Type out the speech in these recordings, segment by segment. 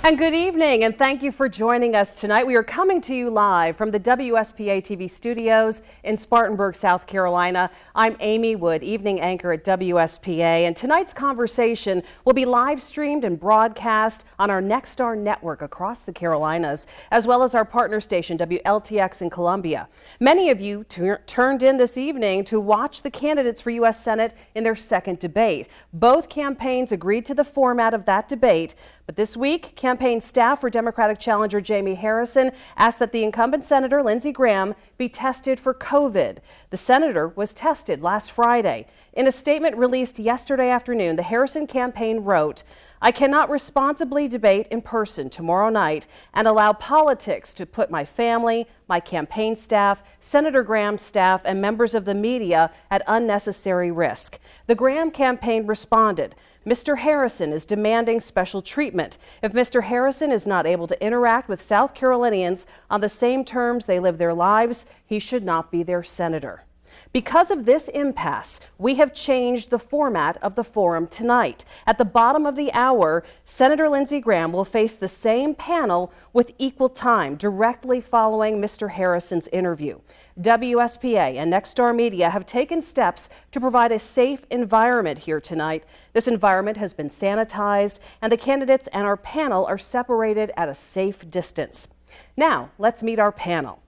And good evening, and thank you for joining us tonight. We are coming to you live from the WSPA TV studios in Spartanburg, South Carolina. I'm Amy Wood, evening anchor at WSPA, and tonight's conversation will be live streamed and broadcast on our Nexstar network across the Carolinas, as well as our partner station, WLTX in Columbia. Many of you turned in this evening to watch the candidates for U.S. Senate in their second debate. Both campaigns agreed to the format of that debate, but this week, campaign staff for Democratic challenger Jaime Harrison asked that the incumbent Senator Lindsey Graham be tested for COVID. The senator was tested last Friday. In a statement released yesterday afternoon, the Harrison campaign wrote, "I cannot responsibly debate in person tomorrow night and allow politics to put my family, my campaign staff, Senator Graham's staff, and members of the media at unnecessary risk." The Graham campaign responded, "Mr. Harrison is demanding special treatment. If Mr. Harrison is not able to interact with South Carolinians on the same terms they live their lives, he should not be their senator." Because of this impasse, we have changed the format of the forum tonight. At the bottom of the hour, Senator Lindsey Graham will face the same panel with equal time, directly following Mr. Harrison's interview. WSPA and Nexstar Media have taken steps to provide a safe environment here tonight. This environment has been sanitized, and the candidates and our panel are separated at a safe distance. Now, let's meet our panel.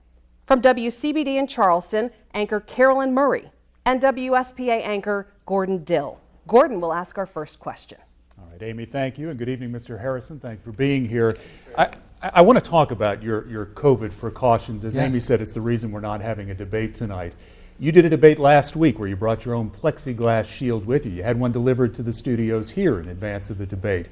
From WCBD in Charleston, anchor Carolyn Murray, and WSPA anchor Gordon Dill. Gordon will ask our first question. All right, Amy, thank you, and good evening, Mr. Harrison. Thank you for being here. I want to talk about your COVID precautions. As Amy said, it's the reason we're not having a debate tonight. You did a debate last week where you brought your own plexiglass shield with you. You had one delivered to the studios here in advance of the debate.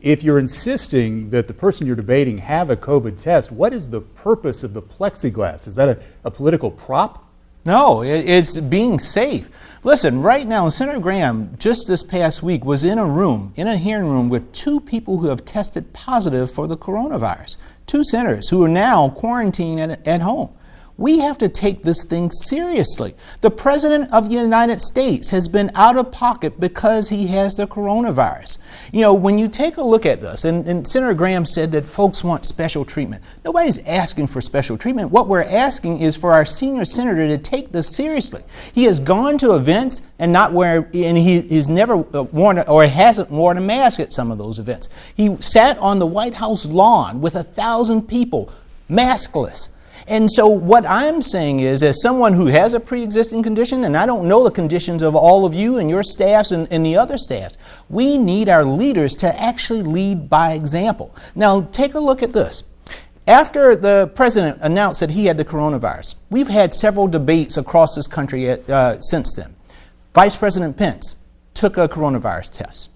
If you're insisting that the person you're debating have a COVID test, what is the purpose of the plexiglass? Is that a political prop? No, it's being safe. Listen, right now, Senator Graham, just this past week, was in a hearing room with two people who have tested positive for the coronavirus. Two senators who are now quarantined at home. We have to take this thing seriously. The President of the United States has been out of pocket because he has the coronavirus. You know, when you take a look at this, and Senator Graham said that folks want special treatment. Nobody's asking for special treatment. What we're asking is for our senior senator to take this seriously. He has gone to events and he's never worn or hasn't worn a mask at some of those events. He sat on the White House lawn with 1,000 people, maskless. And so what I'm saying is, as someone who has a pre-existing condition, and I don't know the conditions of all of you and your staffs and the other staffs, we need our leaders to actually lead by example. Now, take a look at this. After the president announced that he had the coronavirus, we've had several debates across this country since then. Vice President Pence took a coronavirus test.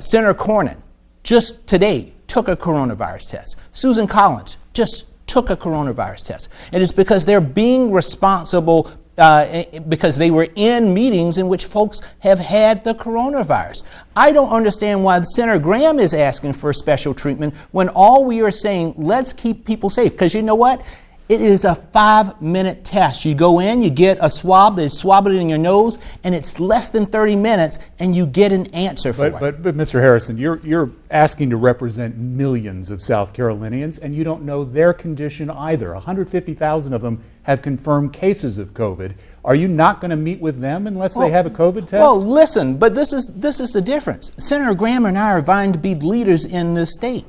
Senator Cornyn just today took a coronavirus test. Susan Collins just took a coronavirus test. And it's because they're being responsible because they were in meetings in which folks have had the coronavirus. I don't understand why Senator Graham is asking for special treatment when all we are saying, let's keep people safe. Because you know what? It is a 5-minute test. You go in, you get a swab, they swab it in your nose, and it's less than 30 minutes, and you get an answer for it. But Mr. Harrison, you're asking to represent millions of South Carolinians, and you don't know their condition either. 150,000 of them have confirmed cases of COVID. Are you not going to meet with them unless they have a COVID test? Well, listen, but this is the difference. Senator Graham and I are vying to be leaders in this state.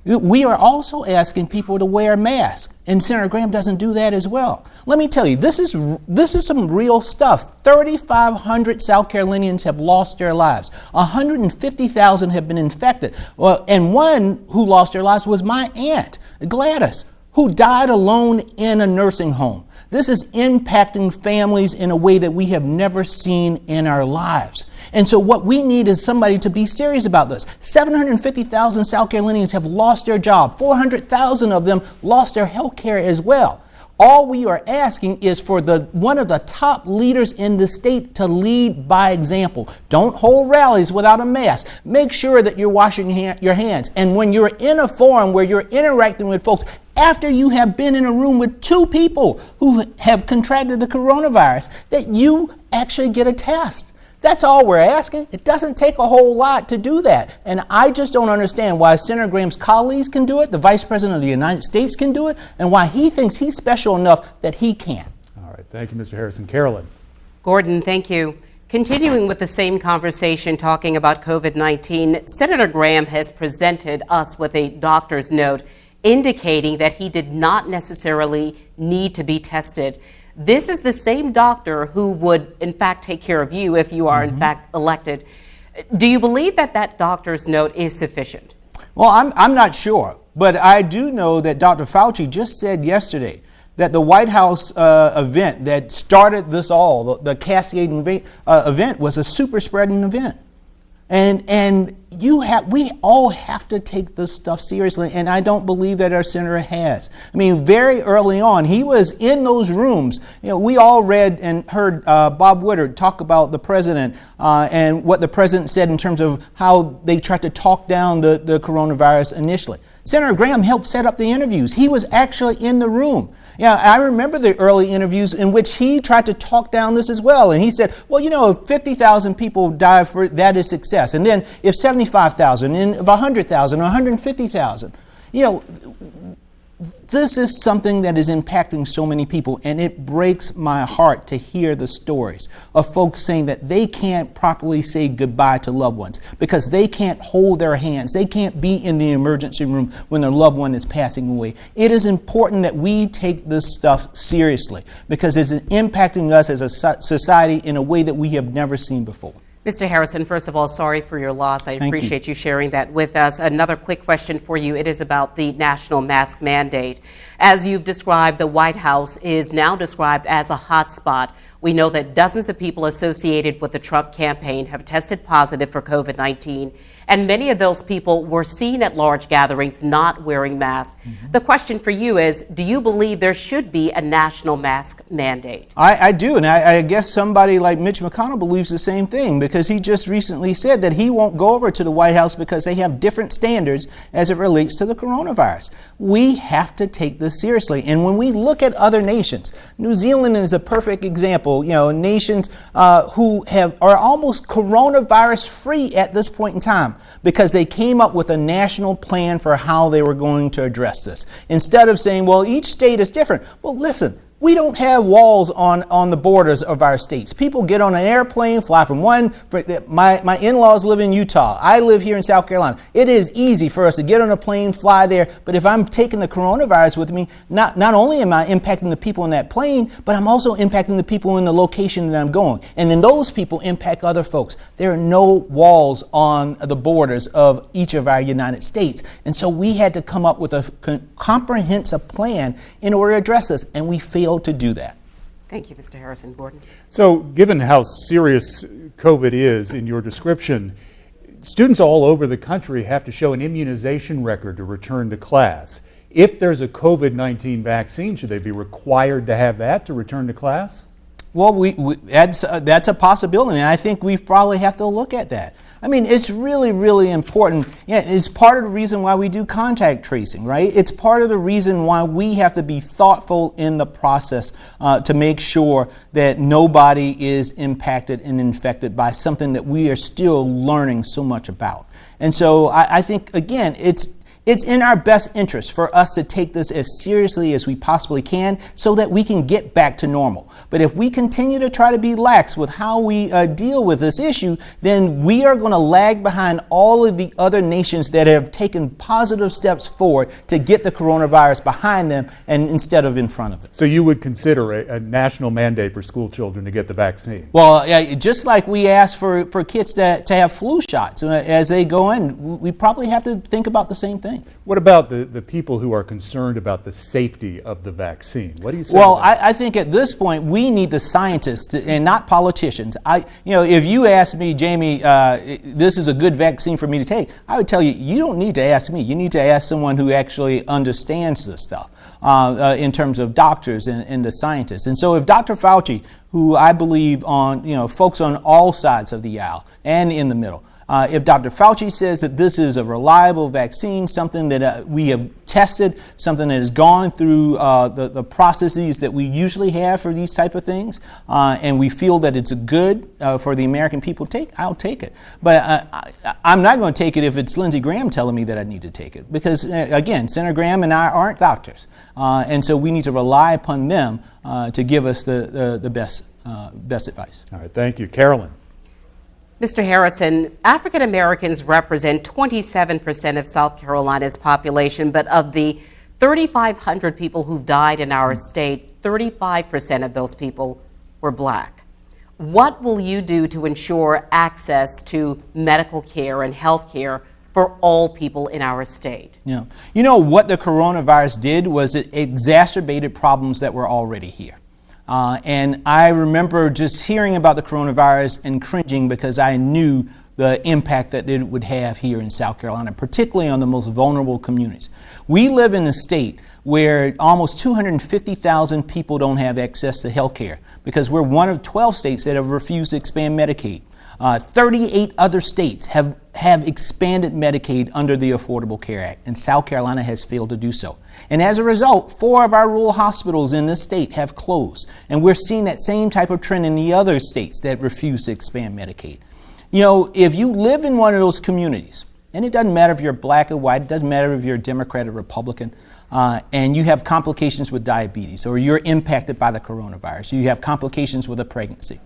We are also asking people to wear masks, and Senator Graham doesn't do that as well. Let me tell you, this is some real stuff. 3,500 South Carolinians have lost their lives. 150,000 have been infected. Well, and one who lost their lives was my aunt, Gladys, who died alone in a nursing home. This is impacting families in a way that we have never seen in our lives. And so what we need is somebody to be serious about this. 750,000 South Carolinians have lost their job. 400,000 of them lost their health care as well. All we are asking is for one of the top leaders in the state to lead by example. Don't hold rallies without a mask. Make sure that you're washing your hands. And when you're in a forum where you're interacting with folks, after you have been in a room with two people who have contracted the coronavirus, that you actually get a test. That's all we're asking. It doesn't take a whole lot to do that. And I just don't understand why Senator Graham's colleagues can do it, the Vice President of the United States can do it, and why he thinks he's special enough that he can't. All right. Thank you, Mr. Harrison. Carolyn. Gordon, thank you. Continuing with the same conversation talking about COVID-19, Senator Graham has presented us with a doctor's note indicating that he did not necessarily need to be tested. This is the same doctor who would, in fact, take care of you if you are, in fact, elected. Do you believe that that doctor's note is sufficient? Well, I'm not sure, but I do know that Dr. Fauci just said yesterday that the White House event that started this all, the cascading event, was a super spreading event. And we all have to take this stuff seriously, and I don't believe that our senator has. I mean, very early on, he was in those rooms. You know, we all read and heard Bob Woodward talk about the president and what the president said in terms of how they tried to talk down the coronavirus initially. Senator Graham helped set up the interviews. He was actually in the room. Yeah, I remember the early interviews in which he tried to talk down this as well. And he said, well, you know, if 50,000 people die, that is success. And then if 75,000, and if 100,000 or 150,000, you know, this is something that is impacting so many people, and it breaks my heart to hear the stories of folks saying that they can't properly say goodbye to loved ones because they can't hold their hands. They can't be in the emergency room when their loved one is passing away. It is important that we take this stuff seriously because it's impacting us as a society in a way that we have never seen before. Mr. Harrison, first of all, sorry for your loss. I appreciate you sharing that with us. Another quick question for you. It is about the national mask mandate. As you've described, the White House is now described as a hotspot. We know that dozens of people associated with the Trump campaign have tested positive for COVID-19, and many of those people were seen at large gatherings not wearing masks. The question for you is, do you believe there should be a national mask mandate? I do, and I guess somebody like Mitch McConnell believes the same thing because he just recently said that he won't go over to the White House because they have different standards as it relates to the coronavirus. We have to take this seriously, and when we look at other nations, New Zealand is a perfect example. You know, nations who are almost coronavirus free at this point in time because they came up with a national plan for how they were going to address this. Instead of saying, well, each state is different. Well, listen, we don't have walls on the borders of our states. People get on an airplane, fly from one. My in-laws live in Utah. I live here in South Carolina. It is easy for us to get on a plane, fly there. But if I'm taking the coronavirus with me, not only am I impacting the people on that plane, but I'm also impacting the people in the location that I'm going. And then those people impact other folks. There are no walls on the borders of each of our United States. And so we had to come up with a comprehensive plan in order to address this, and we failed to do that. Thank you, Mr. Harrison. Gordon. So, given how serious COVID is in your description, students all over the country have to show an immunization record to return to class. If there's a COVID-19 vaccine, should they be required to have that to return to class? Well, that's a possibility, and I think we probably have to look at that. I mean, it's really, really important. Yeah, it's part of the reason why we do contact tracing, right? It's part of the reason why we have to be thoughtful in the process to make sure that nobody is impacted and infected by something that we are still learning so much about. And so I think, again, it's in our best interest for us to take this as seriously as we possibly can so that we can get back to normal. But if we continue to try to be lax with how we deal with this issue, then we are going to lag behind all of the other nations that have taken positive steps forward to get the coronavirus behind them and instead of in front of it. So you would consider a national mandate for school children to get the vaccine? Well, just like we ask for kids to have flu shots as they go in, we probably have to think about the same thing. What about the people who are concerned about the safety of the vaccine? What do you say? Well, I think at this point we need the scientists and not politicians. If you ask me, Jamie, this is a good vaccine for me to take, I would tell you, you don't need to ask me. You need to ask someone who actually understands this stuff in terms of doctors and the scientists. And so if Dr. Fauci, who I believe on, folks on all sides of the aisle and in the middle, If Dr. Fauci says that this is a reliable vaccine, something that we have tested, something that has gone through the processes that we usually have for these type of things, and we feel that it's good for the American people to take, I'll take it. But I'm not going to take it if it's Lindsey Graham telling me that I need to take it. Because, again, Senator Graham and I aren't doctors. And so we need to rely upon them to give us the best advice. All right, thank you. Carolyn. Mr. Harrison, African Americans represent 27% of South Carolina's population, but of the 3,500 people who died in our state, 35% of those people were black. What will you do to ensure access to medical care and health care for all people in our state? Yeah. You know, what the coronavirus did was it exacerbated problems that were already here. And I remember just hearing about the coronavirus and cringing because I knew the impact that it would have here in South Carolina, particularly on the most vulnerable communities. We live in a state where almost 250,000 people don't have access to health care because we're one of 12 states that have refused to expand Medicaid. 38 other states have expanded Medicaid under the Affordable Care Act, and South Carolina has failed to do so. And as a result, 4 of our rural hospitals in this state have closed. And we're seeing that same type of trend in the other states that refuse to expand Medicaid. You know, if you live in one of those communities, and it doesn't matter if you're black or white, it doesn't matter if you're a Democrat or Republican, and you have complications with diabetes, or you're impacted by the coronavirus, you have complications with a pregnancy.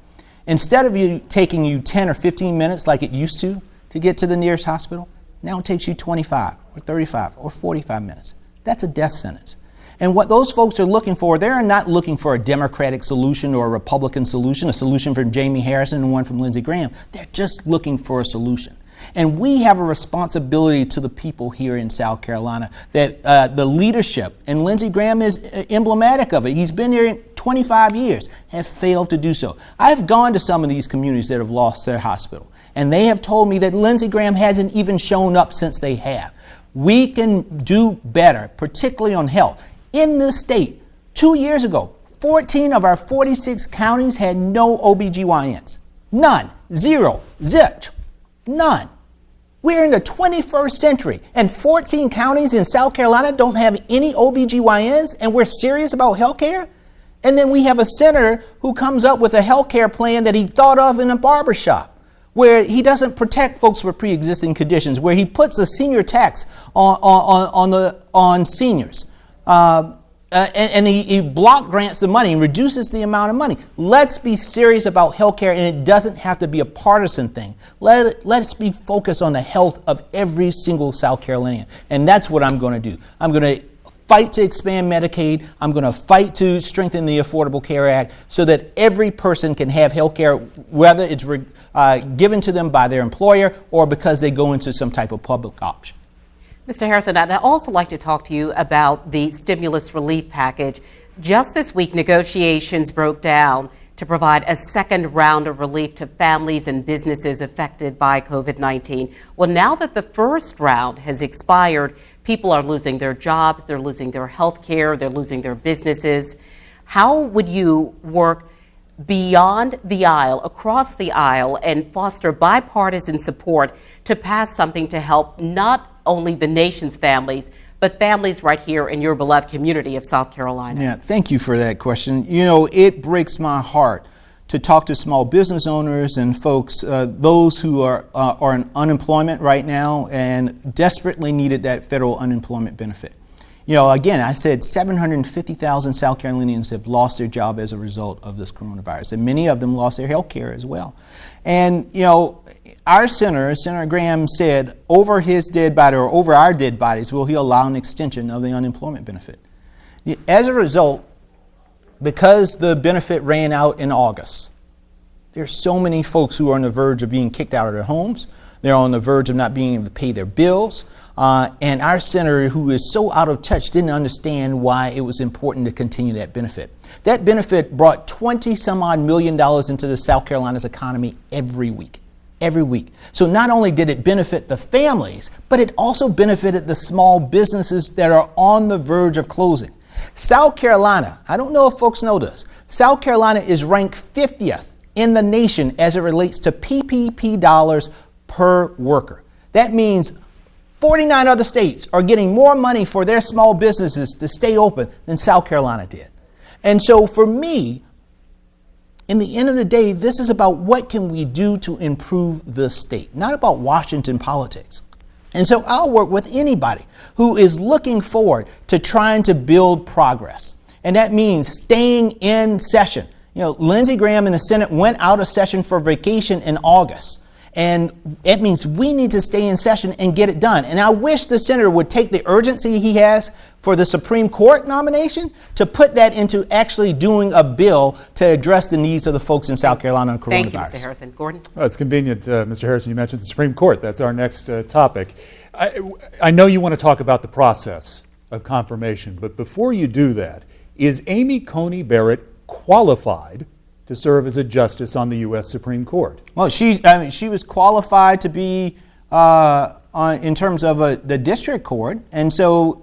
Instead of taking you 10 or 15 minutes like it used to get to the nearest hospital, now it takes you 25 or 35 or 45 minutes. That's a death sentence. And what those folks are looking for, they're not looking for a Democratic solution or a Republican solution, a solution from Jaime Harrison and one from Lindsey Graham. They're just looking for a solution. And we have a responsibility to the people here in South Carolina that the leadership, and Lindsey Graham is emblematic of it. He's been here 25 years, have failed to do so. I've gone to some of these communities that have lost their hospital, and they have told me that Lindsey Graham hasn't even shown up since they have. We can do better, particularly on health. In this state, 2 years ago, 14 of our 46 counties had no OBGYNs. None. Zero. Zilch. None. We're in the 21st century, and 14 counties in South Carolina don't have any OBGYNs, and we're serious about health care? And then we have a senator who comes up with a health care plan that he thought of in a barbershop, where he doesn't protect folks with pre-existing conditions, where he puts a senior tax on seniors. And he block grants the money and reduces the amount of money. Let's be serious about healthcare, and it doesn't have to be a partisan thing. Let's be focused on the health of every single South Carolinian, and that's what I'm going to do. I'm going to fight to expand Medicaid. I'm going to fight to strengthen the Affordable Care Act so that every person can have healthcare, whether it's given to them by their employer or because they go into some type of public option. Mr. Harrison, I'd also like to talk to you about the stimulus relief package. Just this week, negotiations broke down to provide a second round of relief to families and businesses affected by COVID-19. Well, now that the first round has expired, people are losing their jobs, they're losing their health care, they're losing their businesses. How would you work beyond the aisle, across the aisle, and foster bipartisan support to pass something to help not only the nation's families, but families right here in your beloved community of South Carolina? Yeah, thank you for that question. You know, it breaks my heart to talk to small business owners and folks, those who are in unemployment right now and desperately needed that federal unemployment benefit. You know, again, I said 750,000 South Carolinians have lost their job as a result of this coronavirus, and many of them lost their health care as well. And, you know, our Senator Graham said over his dead body, or over our dead bodies, will he allow an extension of the unemployment benefit. As a result, because the benefit ran out in August, there's so many folks who are on the verge of being kicked out of their homes. They're on the verge of not being able to pay their bills. And our senator, who is so out of touch, didn't understand why it was important to continue that benefit. That benefit brought $20-some-odd million into the South Carolina's economy every week. Every week. So not only did it benefit the families, but it also benefited the small businesses that are on the verge of closing. South Carolina, I don't know if folks know this, South Carolina is ranked 50th in the nation as it relates to PPP dollars per worker. That means 49 other states are getting more money for their small businesses to stay open than South Carolina did. And so for me, in the end of the day, this is about what can we do to improve the state, not about Washington politics. And so I'll work with anybody who is looking forward to trying to build progress. And that means staying in session. You know, Lindsey Graham and the Senate went out of session for vacation in August. And it means we need to stay in session and get it done. And I wish the senator would take the urgency he has for the Supreme Court nomination to put that into actually doing a bill to address the needs of the folks in South Carolina on coronavirus. Thank you, Mr. Harrison. Gordon? Well, it's convenient, Mr. Harrison, you mentioned the Supreme Court. That's our next topic. I know you want to talk about the process of confirmation, but before you do that, is Amy Coney Barrett qualified to serve as a justice on the U.S. Supreme Court? Well, she was qualified to be in terms of the district court, and so,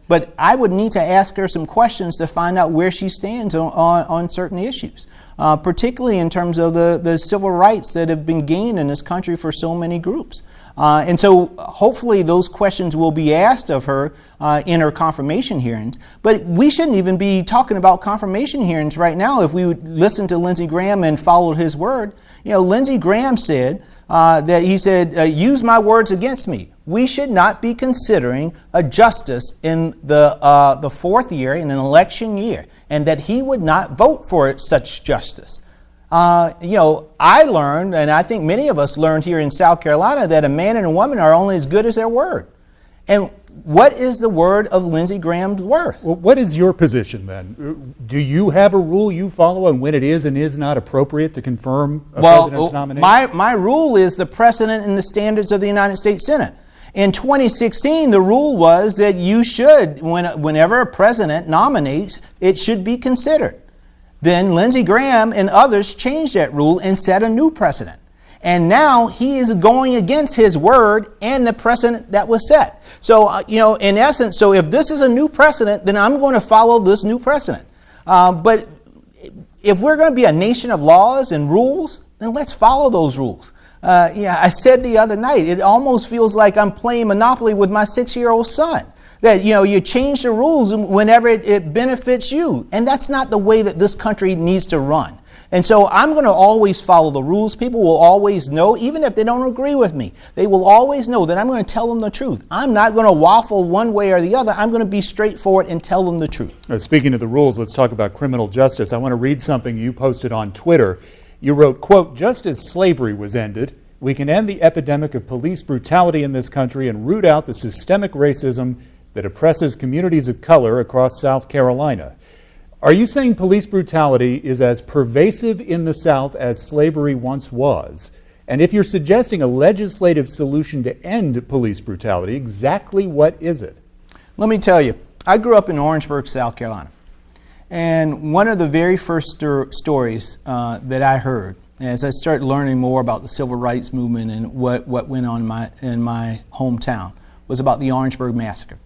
but I would need to ask her some questions to find out where she stands on certain issues, particularly in terms of the civil rights that have been gained in this country for so many groups. And so hopefully those questions will be asked of her in her confirmation hearings. But we shouldn't even be talking about confirmation hearings right now if we would listen to Lindsey Graham and followed his word. You know, Lindsey Graham said that he said, use my words against me. We should not be considering a justice in the fourth year, in an election year, and that he would not vote for such justice. You know, I learned, and I think many of us learned here in South Carolina, that a man and a woman are only as good as their word. And what is the word of Lindsey Graham's worth? Well, what is your position then? Do you have a rule you follow on when it is and is not appropriate to confirm a president's nomination? My rule is the precedent and the standards of the United States Senate. In 2016, the rule was that you should, whenever a president nominates, it should be considered. Then Lindsey Graham and others changed that rule and set a new precedent. And now he is going against his word and the precedent that was set. So, you know, in essence, so if this is a new precedent, then I'm going to follow this new precedent. But if we're going to be a nation of laws and rules, then let's follow those rules. Yeah, I said the other night, it almost feels like I'm playing Monopoly with my 6-year-old son. That, you know, you change the rules whenever it benefits you. And that's not the way that this country needs to run. And so I'm going to always follow the rules. People will always know, even if they don't agree with me, they will always know that I'm going to tell them the truth. I'm not going to waffle one way or the other. I'm going to be straightforward and tell them the truth. Speaking of the rules, let's talk about criminal justice. I want to read something you posted on Twitter. You wrote, quote, "Just as slavery was ended, we can end the epidemic of police brutality in this country and root out the systemic racism that oppresses communities of color across South Carolina." Are you saying police brutality is as pervasive in the South as slavery once was? And if you're suggesting a legislative solution to end police brutality, exactly what is it? Let me tell you, I grew up in Orangeburg, South Carolina. And one of the very first stories that I heard as I started learning more about the civil rights movement and what went on in my hometown was about the Orangeburg Massacre,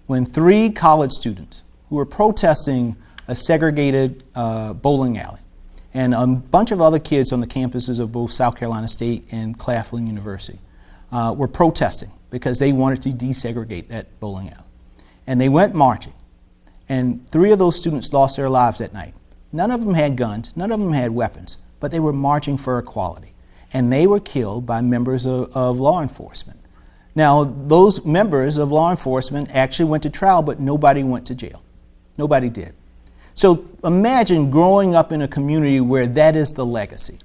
when 3 college students who were protesting a segregated bowling alley and a bunch of other kids on the campuses of both South Carolina State and Claflin University were protesting because they wanted to desegregate that bowling alley. And they went marching. And 3 of those students lost their lives that night. None of them had guns, none of them had weapons, but they were marching for equality. And they were killed by members of law enforcement. Now, those members of law enforcement actually went to trial, but nobody went to jail. Nobody did. So imagine growing up in a community where that is the legacy.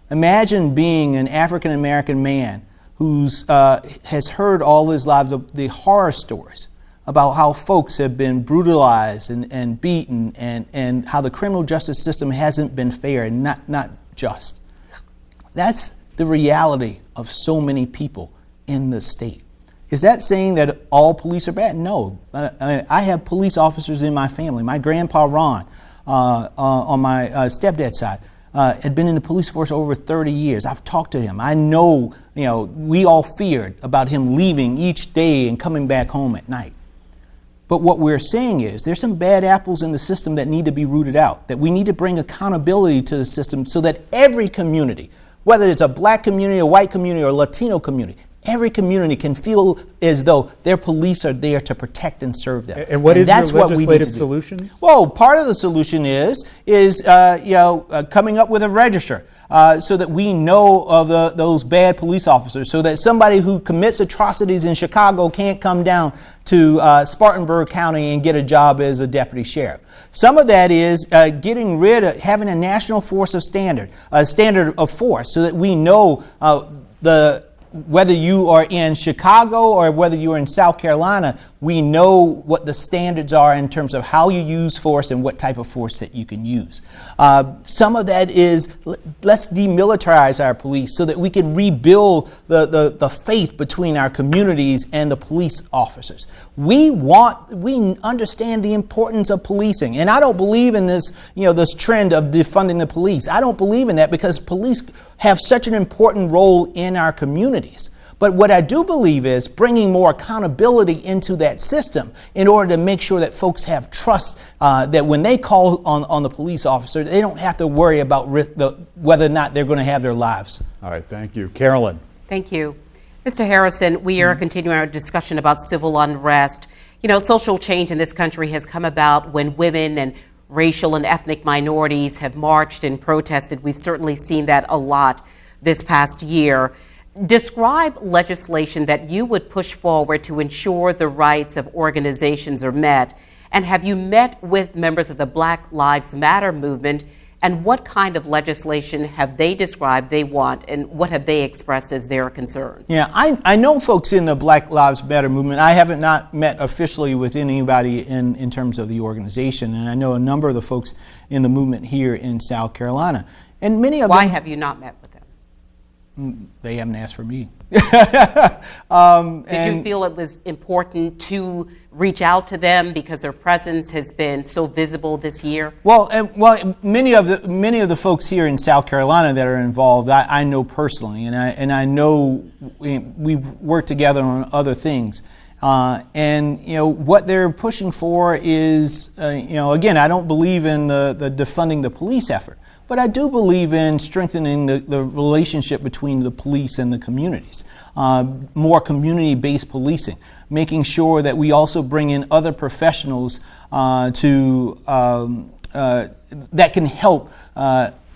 Imagine being an African-American man who has heard all his life the horror stories about how folks have been brutalized and beaten and how the criminal justice system hasn't been fair and not just. That's the reality of so many people in the state. Is that saying that all police are bad? No. I have police officers in my family. My grandpa Ron, on my stepdad's side, had been in the police force over 30 years. I've talked to him. I know, we all feared about him leaving each day and coming back home at night. But what we're saying is there's some bad apples in the system that need to be rooted out, that we need to bring accountability to the system so that every community whether it's a black community, a white community, or a Latino community. Every community can feel as though their police are there to protect and serve them. And what is your legislative solution? Well, part of the solution is coming up with a register. So that we know of those bad police officers, so that somebody who commits atrocities in Chicago can't come down to Spartanburg County and get a job as a deputy sheriff. Some of that is getting rid of having a national force of standard, a standard of force, so that we know whether you are in Chicago or whether you're in South Carolina, we know what the standards are in terms of how you use force and what type of force that you can use. Some of that is let's demilitarize our police so that we can rebuild the faith between our communities and the police officers. We understand the importance of policing, and I don't believe in this trend of defunding the police. I don't believe in that because police have such an important role in our communities. But what I do believe is bringing more accountability into that system in order to make sure that folks have trust that when they call on the police officer, they don't have to worry about whether or not they're going to have their lives. All right, thank you. Carolyn. Thank you. Mr. Harrison, we are continuing our discussion about civil unrest. Social change in this country has come about when women and racial and ethnic minorities have marched and protested. We've certainly seen that a lot this past year. Describe legislation that you would push forward to ensure the rights of organizations are met. And have you met with members of the Black Lives Matter movement? And what kind of legislation have they described they want, and what have they expressed as their concerns? Yeah, I know folks in the Black Lives Matter movement. I haven't not met officially with anybody in terms of the organization, and I know a number of the folks in the movement here in South Carolina. And many of Why have you not met with them? They haven't asked for me. Did you feel it was important to reach out to them because their presence has been so visible this year? Well, many of the folks here in South Carolina that are involved, I know personally, and I know we've worked together on other things. What they're pushing for is, again, I don't believe in the defunding the police effort. But I do believe in strengthening the relationship between the police and the communities, more community-based policing, making sure that we also bring in other professionals that can help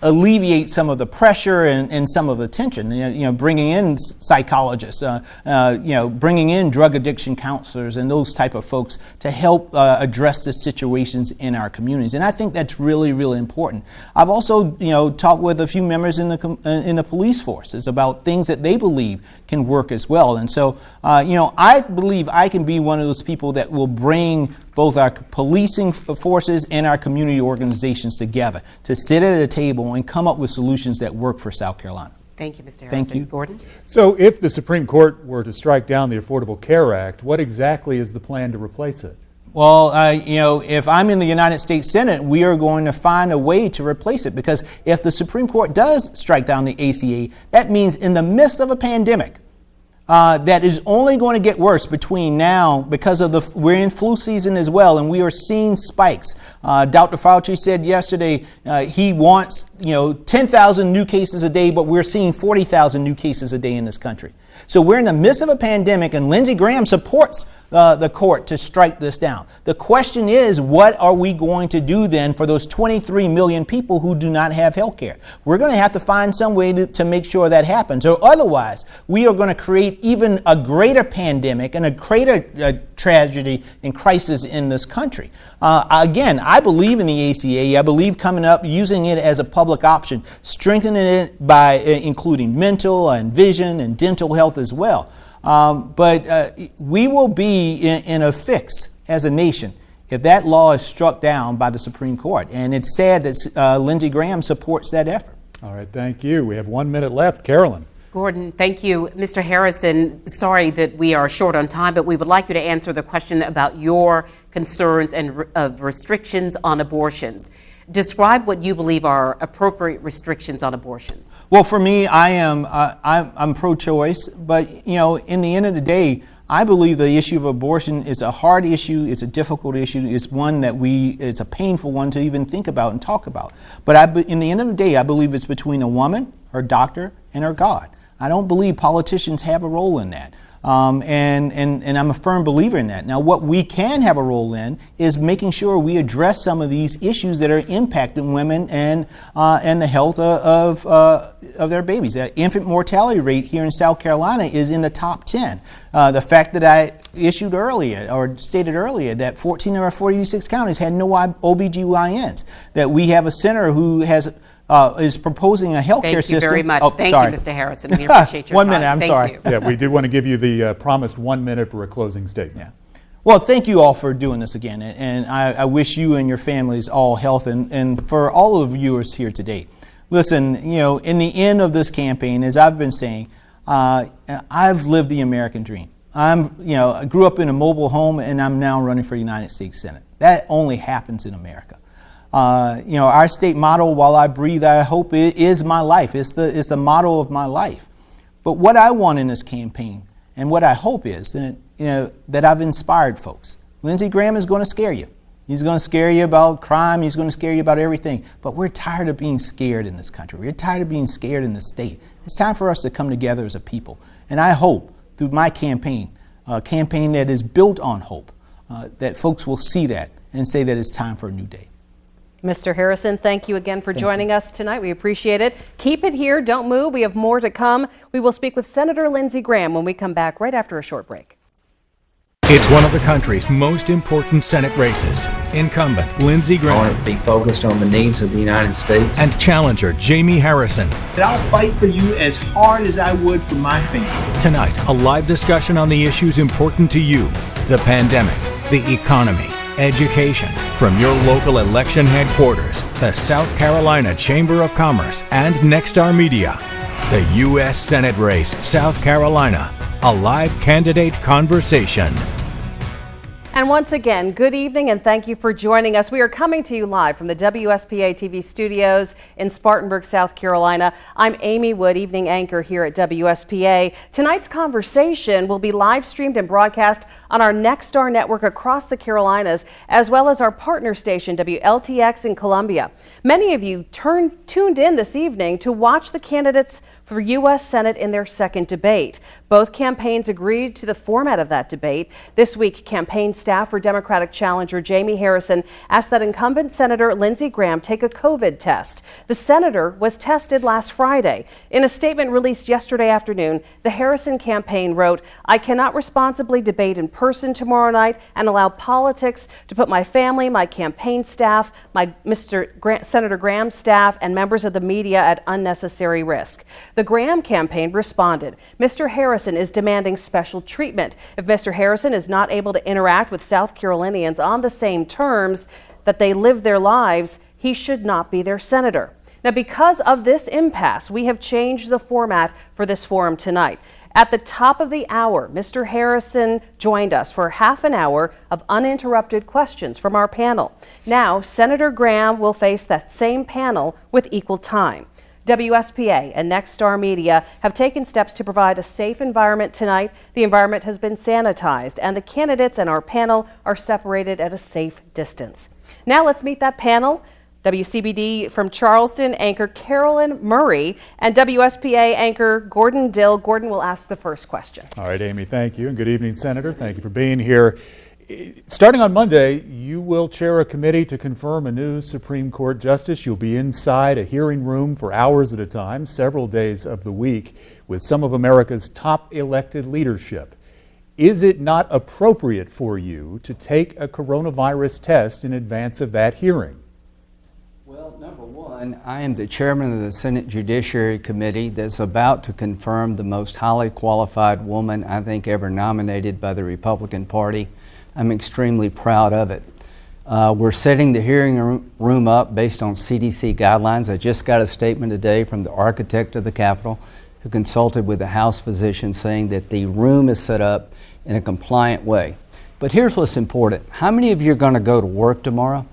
alleviate some of the pressure and some of the tension. Bringing in psychologists, bringing in drug addiction counselors and those type of folks to help address the situations in our communities. And I think that's really, really important. I've also, talked with a few members in the police forces about things that they believe can work as well. And so, I believe I can be one of those people that will bring both our policing forces and our community organizations together to sit at a table and come up with solutions that work for South Carolina. Thank you, Mr. Harrison. Thank you. Gordon? So if the Supreme Court were to strike down the Affordable Care Act, what exactly is the plan to replace it? Well, if I'm in the United States Senate, we are going to find a way to replace it, because if the Supreme Court does strike down the ACA, that means in the midst of a pandemic, that is only going to get worse between now, because of we're in flu season as well, and we are seeing spikes. Dr. Fauci said yesterday he wants 10,000 new cases a day, but we're seeing 40,000 new cases a day in this country. So we're in the midst of a pandemic, and Lindsey Graham supports the court to strike this down. The question is, what are we going to do then for those 23 million people who do not have health care? We're going to have to find some way to make sure that happens, or otherwise we are going to create even a greater pandemic and a greater tragedy and crisis in this country. Again, I believe in the ACA. I believe coming up, using it as a public option, strengthening it by including mental and vision and dental health as well. But we will be in a fix as a nation if that law is struck down by the Supreme Court. And it's sad that Lindsey Graham supports that effort. All right, thank you. We have 1 minute left. Carolyn. Gordon, thank you. Mr. Harrison, sorry that we are short on time, but we would like you to answer the question about your concerns and restrictions on abortions. Describe what you believe are appropriate restrictions on abortions. Well, for me, I'm pro-choice, but in the end of the day, I believe the issue of abortion is a hard issue. It's a difficult issue. It's one that it's a painful one to even think about and talk about. But in the end of the day, I believe it's between a woman, her doctor, and her God. I don't believe politicians have a role in that. And I'm a firm believer in that. Now, what we can have a role in is making sure we address some of these issues that are impacting women and the health of their babies. The infant mortality rate here in South Carolina is in the top 10. The fact that I issued earlier, or stated earlier, that 14 of our 46 counties had no OBGYNs, that we have a senator who is proposing a healthcare system. Thank you very much. Thank you, Mr. Harrison. We appreciate your 1 minute, I'm Thank sorry. you. Yeah, we do want to give you the promised 1 minute for a closing statement. Yeah. Well, thank you all for doing this again, and I wish you and your families all health, and for all of the viewers here today. Listen, in the end of this campaign, as I've been saying, I've lived the American dream. I grew up in a mobile home, and I'm now running for United States Senate. That only happens in America. Our state motto, "While I breathe, I hope," it is my life. It's the motto of my life. But what I want in this campaign, and what I hope is that I've inspired folks. Lindsey Graham is going to scare you. He's going to scare you about crime. He's going to scare you about everything. But we're tired of being scared in this country. We're tired of being scared in this state. It's time for us to come together as a people. And I hope through my campaign, a campaign that is built on hope, that folks will see that and say that it's time for a new day. Mr. Harrison, thank you again for joining us tonight. We appreciate it. Keep it here. Don't move. We have more to come. We will speak with Senator Lindsey Graham when we come back right after a short break. It's one of the country's most important Senate races. Incumbent Lindsey Graham. I want to be focused on the needs of the United States. And challenger Jaime Harrison. I'll fight for you as hard as I would for my family. Tonight, a live discussion on the issues important to you. The pandemic, the economy, education. From your local election headquarters, the South Carolina Chamber of Commerce, and Nexstar Media. The U.S. Senate race, South Carolina. A live candidate conversation. And once again, good evening and thank you for joining us. We are coming to you live from the WSPA TV studios in Spartanburg, South Carolina. I'm Amy Wood, evening anchor here at WSPA. Tonight's conversation will be live streamed and broadcast on our Nexstar network across the Carolinas, as well as our partner station, WLTX in Columbia. Many of you tuned in this evening to watch the candidates for U.S. Senate in their second debate. Both campaigns agreed to the format of that debate. This week, campaign staff for Democratic challenger Jaime Harrison asked that incumbent Senator Lindsey Graham take a COVID test. The senator was tested last Friday. In a statement released yesterday afternoon, the Harrison campaign wrote, "I cannot responsibly debate in person tomorrow night and allow politics to put my family, my campaign staff, my Senator Graham's staff, and members of the media at unnecessary risk." The Graham campaign responded, "Mr. Harrison is demanding special treatment. If Mr. Harrison is not able to interact with South Carolinians on the same terms that they live their lives, he should not be their senator." Now, because of this impasse, we have changed the format for this forum tonight. At the top of the hour, Mr. Harrison joined us for half an hour of uninterrupted questions from our panel. Now, Senator Graham will face that same panel with equal time. WSPA and Nexstar Media have taken steps to provide a safe environment tonight. The environment has been sanitized, and the candidates and our panel are separated at a safe distance. Now let's meet that panel. WCBD from Charleston anchor Carolyn Murray and WSPA anchor Gordon Dill. Gordon will ask the first question. All right, Amy, thank you. And good evening, Senator. Thank you for being here. Starting on Monday, you will chair a committee to confirm a new Supreme Court justice. You'll be inside a hearing room for hours at a time, several days of the week, with some of America's top elected leadership. Is it not appropriate for you to take a coronavirus test in advance of that hearing? Well, number one, I am the chairman of the Senate Judiciary Committee that's about to confirm the most highly qualified woman I think ever nominated by the Republican Party. I'm extremely proud of it. We're setting the hearing room up based on CDC guidelines. I just got a statement today from the architect of the Capitol who consulted with the House physician saying that the room is set up in a compliant way. But here's what's important. How many of you are going to go to work tomorrow?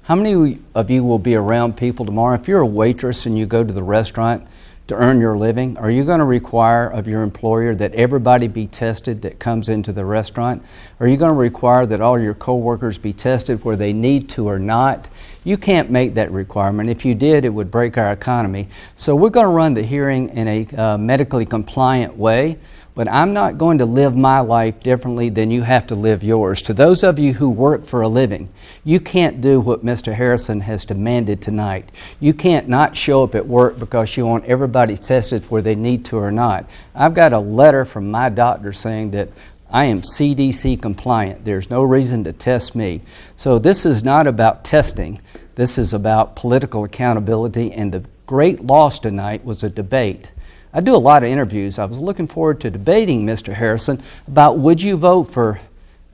How many of you will be around people tomorrow? If you're a waitress and you go to the restaurant, to earn your living? Are you going to require of your employer that everybody be tested that comes into the restaurant? Are you going to require that all your coworkers be tested where they need to or not? You can't make that requirement. If you did, it would break our economy. So we're going to run the hearing in a medically compliant way, but I'm not going to live my life differently than you have to live yours. To those of you who work for a living, you can't do what Mr. Harrison has demanded tonight. You can't not show up at work because you want everybody tested where they need to or not. I've got a letter from my doctor saying that I am CDC compliant. There's no reason to test me. So this is not about testing. This is about political accountability, and the great loss tonight was a debate. I do a lot of interviews. I was looking forward to debating Mr. Harrison about would you vote for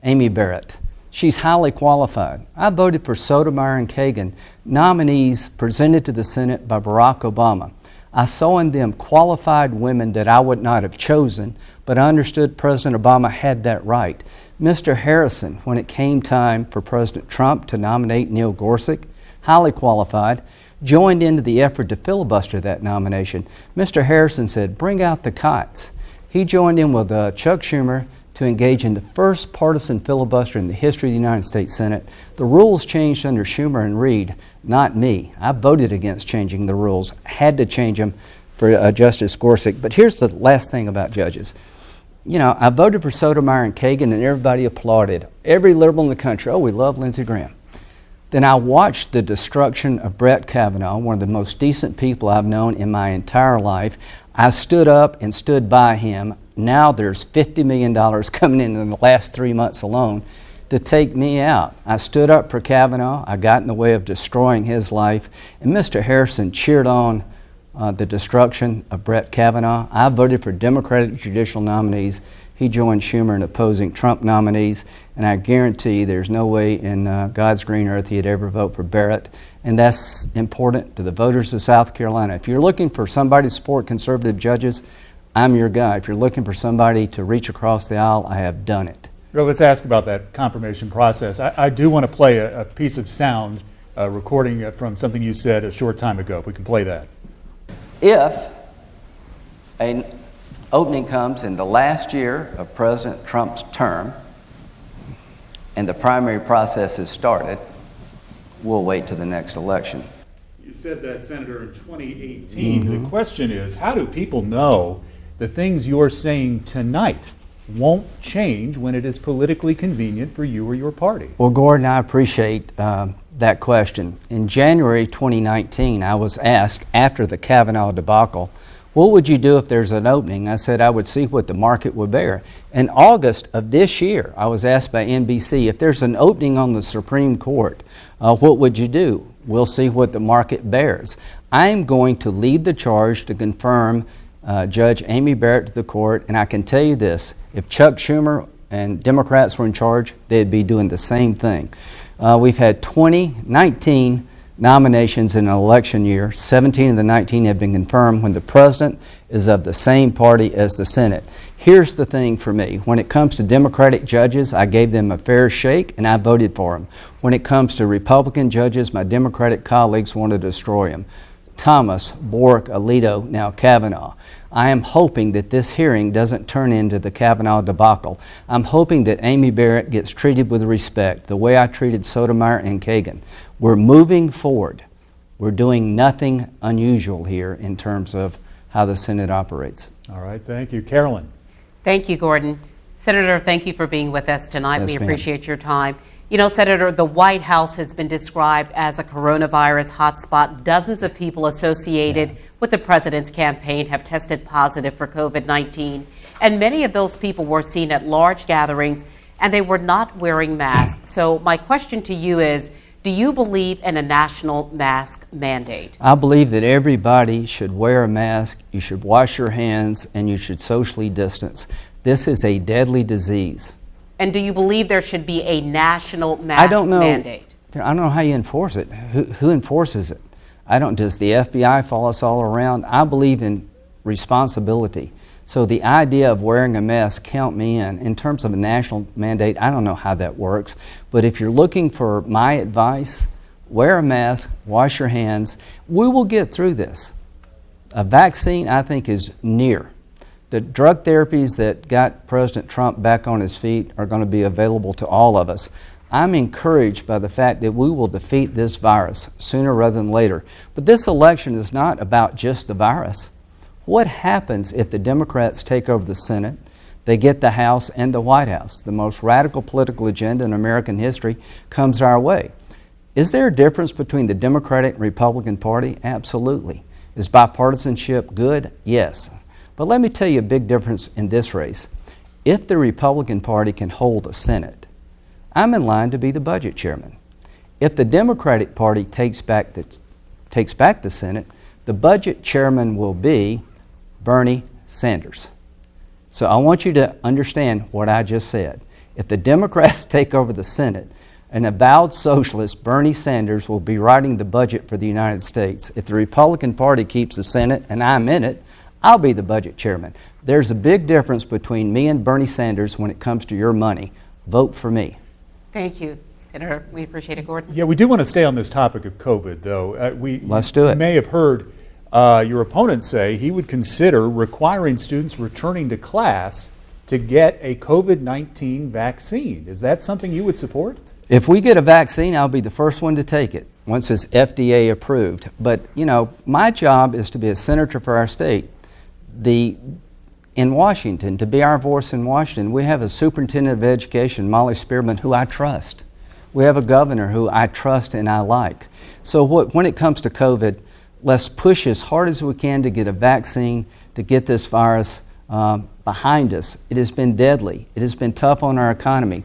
Amy Barrett? She's highly qualified. I voted for Sotomayor and Kagan, nominees presented to the Senate by Barack Obama. I saw in them qualified women that I would not have chosen, but I understood President Obama had that right. Mr. Harrison, when it came time for President Trump to nominate Neil Gorsuch, highly qualified, joined into the effort to filibuster that nomination. Mr. Harrison said, bring out the cots. He joined in with Chuck Schumer to engage in the first partisan filibuster in the history of the United States Senate. The rules changed under Schumer and Reid, not me. I voted against changing the rules, had to change them for Justice Gorsuch. But here's the last thing about judges. You know, I voted for Sotomayor and Kagan and everybody applauded. Every liberal in the country, oh, we love Lindsey Graham. Then I watched the destruction of Brett Kavanaugh, one of the most decent people I've known in my entire life. I stood up and stood by him. Now there's $50 million coming in the last 3 months alone to take me out. I stood up for Kavanaugh. I got in the way of destroying his life. And Mr. Harrison cheered on the destruction of Brett Kavanaugh. I voted for Democratic judicial nominees. He joined Schumer in opposing Trump nominees, and I guarantee there's no way in God's green earth he'd ever vote for Barrett. And that's important to the voters of South Carolina. If you're looking for somebody to support conservative judges, I'm your guy. If you're looking for somebody to reach across the aisle, I have done it. Well, let's ask about that confirmation process. I do want to play a piece of sound recording from something you said a short time ago, if we can play that. If an opening comes in the last year of President Trump's term and the primary process is started, we'll wait till the next election. You said that, Senator, in 2018. The question is, how do people know the things you're saying tonight won't change when it is politically convenient for you or your party? Well, Gordon, I appreciate that question. In January 2019, I was asked after the Kavanaugh debacle, what would you do if there's an opening? I said I would see what the market would bear. In August of this year, I was asked by NBC, if there's an opening on the Supreme Court, what would you do? We'll see what the market bears. I'm going to lead the charge to confirm Judge Amy Barrett to the court, and I can tell you this, if Chuck Schumer and Democrats were in charge, they'd be doing the same thing. We've had 19 nominations in an election year. 17 of the 19 have been confirmed when the president is of the same party as the Senate. Here's the thing for me. When it comes to Democratic judges, I gave them a fair shake and I voted for them. When it comes to Republican judges, my Democratic colleagues want to destroy them. Thomas, Bork, Alito, now Kavanaugh. I am hoping that this hearing doesn't turn into the Kavanaugh debacle. I'm hoping that Amy Barrett gets treated with respect, the way I treated Sotomayor and Kagan. We're moving forward. We're doing nothing unusual here in terms of how the Senate operates. All right, thank you. Carolyn. Thank you, Gordon. Senator, thank you for being with us tonight. Yes, we ma'am. appreciate your time. You know, Senator, the White House has been described as a coronavirus hotspot. Dozens of people associated with the president's campaign have tested positive for COVID-19. And many of those people were seen at large gatherings and they were not wearing masks. So my question to you is, do you believe in a national mask mandate? I believe that everybody should wear a mask, you should wash your hands, and you should socially distance. This is a deadly disease. And do you believe there should be a national mask mandate? I don't know how you enforce it. Who enforces it? Does the FBI follow us all around? I believe in responsibility. So the idea of wearing a mask, count me in. In terms of a national mandate, I don't know how that works. But if you're looking for my advice, wear a mask, wash your hands. We will get through this. A vaccine, I think, is near. The drug therapies that got President Trump back on his feet are going to be available to all of us. I'm encouraged by the fact that we will defeat this virus sooner rather than later. But this election is not about just the virus. What happens if the Democrats take over the Senate, they get the House and the White House? The most radical political agenda in American history comes our way. Is there a difference between the Democratic and Republican Party? Absolutely. Is bipartisanship good? Yes. But let me tell you a big difference in this race. If the Republican Party can hold a Senate, I'm in line to be the budget chairman. If the Democratic Party takes back the Senate, the budget chairman will be Bernie Sanders. So I want you to understand what I just said. If the Democrats take over the Senate, an avowed socialist, Bernie Sanders, will be writing the budget for the United States. If the Republican Party keeps the Senate and I'm in it, I'll be the budget chairman. There's a big difference between me and Bernie Sanders when it comes to your money. Vote for me. Thank you, Senator. We appreciate it, Gordon. Yeah, we do want to stay on this topic of COVID, though. Let's do it. You may have heard your opponent say he would consider requiring students returning to class to get a COVID-19 vaccine. Is that something you would support? If we get a vaccine, I'll be the first one to take it once it's FDA approved. But, you know, my job is to be a senator for our state. In Washington, to be our voice in Washington, we have a superintendent of education, Molly Spearman, who I trust. We have a governor who I trust and I like. So when it comes to COVID, let's push as hard as we can to get a vaccine, to get this virus behind us. It has been deadly. It has been tough on our economy.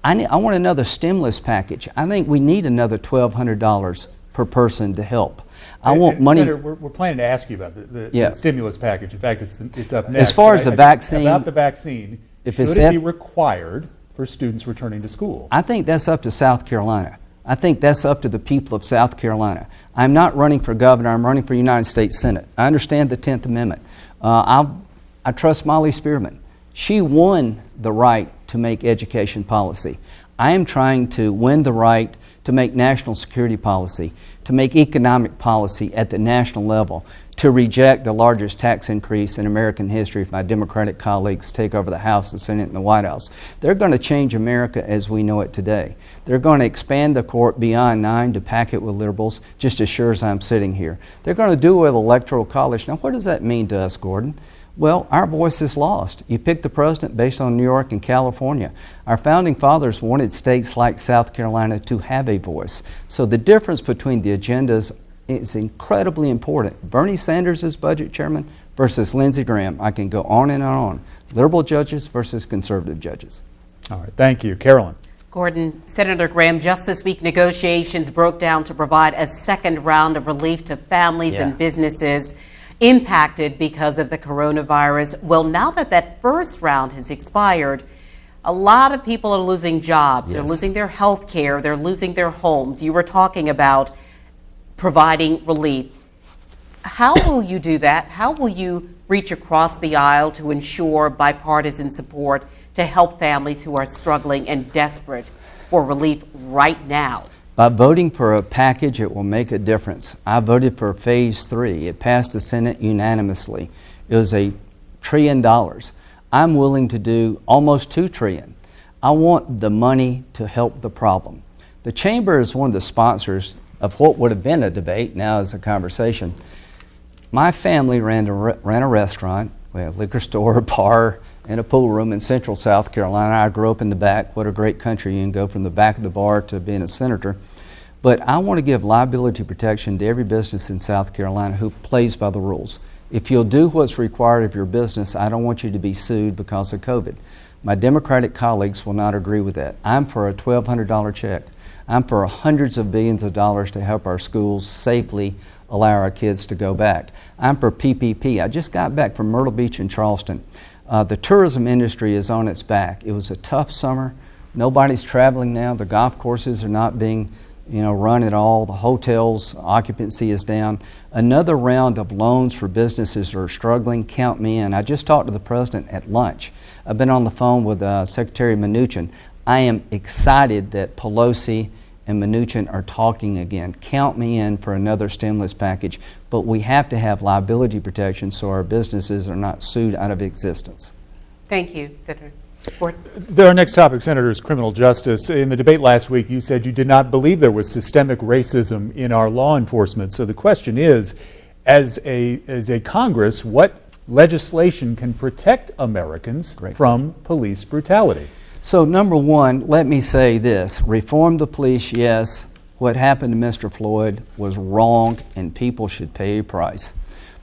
I want another stimulus package. I think we need another $1,200 per person to help. I want money. Senator, we're planning to ask you about the stimulus package. In fact, it's up next. As far as the vaccine, about the vaccine, should it be required for students returning to school? I think that's up to South Carolina. I think that's up to the people of South Carolina. I'm not running for governor. I'm running for United States Senate. I understand the 10th Amendment. I trust Molly Spearman. She won the right to make education policy. I am trying to win the right to make national security policy, to make economic policy at the national level, to reject the largest tax increase in American history if my Democratic colleagues take over the House, the Senate, and the White House. They're going to change America as we know it today. They're going to expand the court beyond 9 to pack it with liberals, just as sure as I'm sitting here. They're going to do it with Electoral College. Now, what does that mean to us, Gordon? Well, our voice is lost. You pick the president based on New York and California. Our founding fathers wanted states like South Carolina to have a voice. So the difference between the agendas is incredibly important. Bernie Sanders is budget chairman versus Lindsey Graham. I can go on and on. Liberal judges versus conservative judges. All right, thank you. Carolyn. Gordon, Senator Graham, just this week negotiations broke down to provide a second round of relief to families and businesses impacted because of the coronavirus. Well, now that first round has expired, a lot of people are losing jobs. They're losing their health care. They're losing their homes. You were talking about providing relief. How will you do that? How will you reach across the aisle to ensure bipartisan support to help families who are struggling and desperate for relief right now? By voting for a package, it will make a difference. I voted for Phase 3. It passed the Senate unanimously. It was $1 trillion. I'm willing to do almost $2 trillion. I want the money to help the problem. The Chamber is one of the sponsors of what would have been a debate, now is a conversation. My family ran a restaurant, we had a liquor store, a bar, and a pool room in central South Carolina. I grew up in the back. What a great country. You can go from the back of the bar to being a senator. But I want to give liability protection to every business in South Carolina who plays by the rules. If you'll do what's required of your business, I don't want you to be sued because of COVID. My Democratic colleagues will not agree with that. I'm for a $1,200 check. I'm for hundreds of billions of dollars to help our schools safely allow our kids to go back. I'm for PPP. I just got back from Myrtle Beach and Charleston. The tourism industry is on its back. It was a tough summer. Nobody's traveling now. The golf courses are not being run at all. The hotels occupancy is down. Another round of loans for businesses who are struggling. Count me in. I just talked to the president at lunch. I've been on the phone with Secretary Mnuchin. I am excited that Pelosi and Mnuchin are talking again. Count me in for another stimulus package, but we have to have liability protection so our businesses are not sued out of existence. Thank you, Senator. Our next topic, Senator, is criminal justice. In the debate last week, you said you did not believe there was systemic racism in our law enforcement. So the question is, as a Congress, what legislation can protect Americans from police brutality? So number one, let me say this. Reform the police, yes. What happened to Mr. Floyd was wrong and people should pay a price.